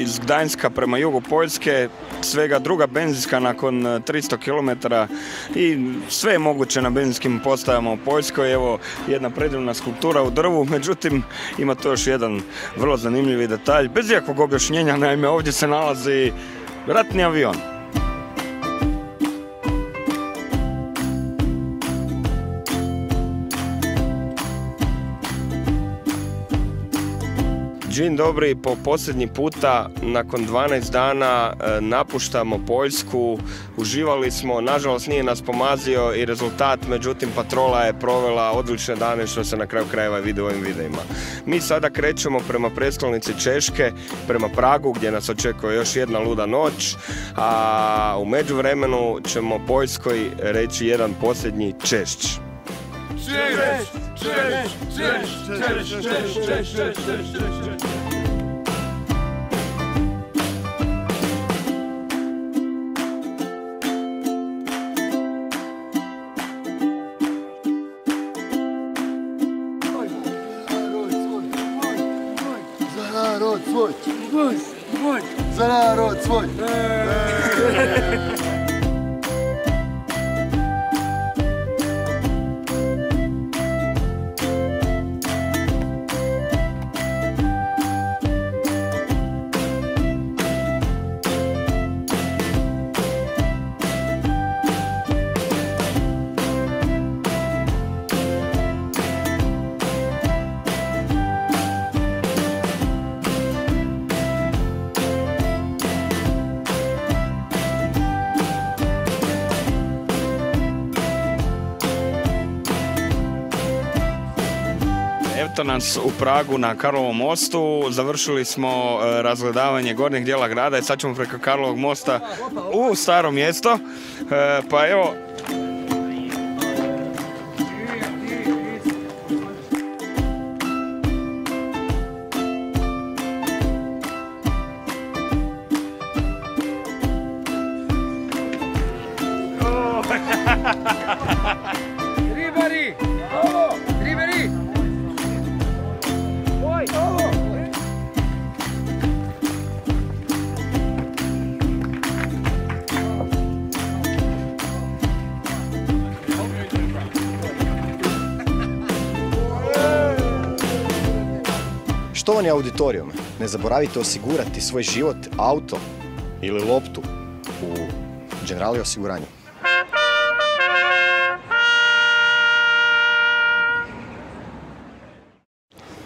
iz Gdańska prema jugu Poljske, svega druga benzinska nakon 300 km i sve je moguće na benzinskim postajama u Poljskoj. Evo jedna predivna skulptura u drvu, međutim ima tu još jedan vrlo zanimljivi detalj, bez ikakvog objašnjenja, naime ovdje se nalazi ratni avion. Dzień dobri, po posljednji puta nakon 12 dana napuštamo Poljsku, uživali smo, nažalost nije nas pomazio i rezultat, međutim patrola je provela odlične dane što se na kraju krajeva vidi u ovim videima. Mi sada krećemo prema prestolnici Češke, prema Pragu gdje nas očekuje još jedna luda noć, a u međuvremenu ćemo Poljskoj reći jedan posljednji češć. Za narod svoj! Za narod svoj! Eto nas u Pragu na Karlovom mostu, završili smo razgledavanje gornjeg dijela grada i sad ćemo preko Karlovog mosta u staro mjesto, pa evo... Ribari! Ovo! Ribari! Oj! Ovo! Štovani auditorijum, ne zaboravite osigurati svoj život, auto ili loptu u Generali osiguranju.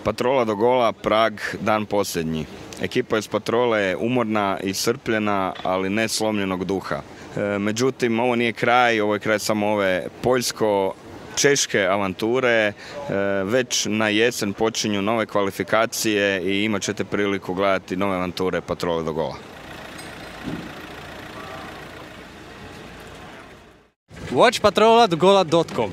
Patrola do gola, Prag, dan posljednji. Ekipa iz patrole je umorna i iscrpljena, ali ne slomljenog duha. Međutim, ovo nije kraj, ovo je kraj samo ove poljsko-češke avanture. Već na jesen počinju nove kvalifikacije i imat ćete priliku gledati nove avanture patrole do gola. Watch patroladogola.com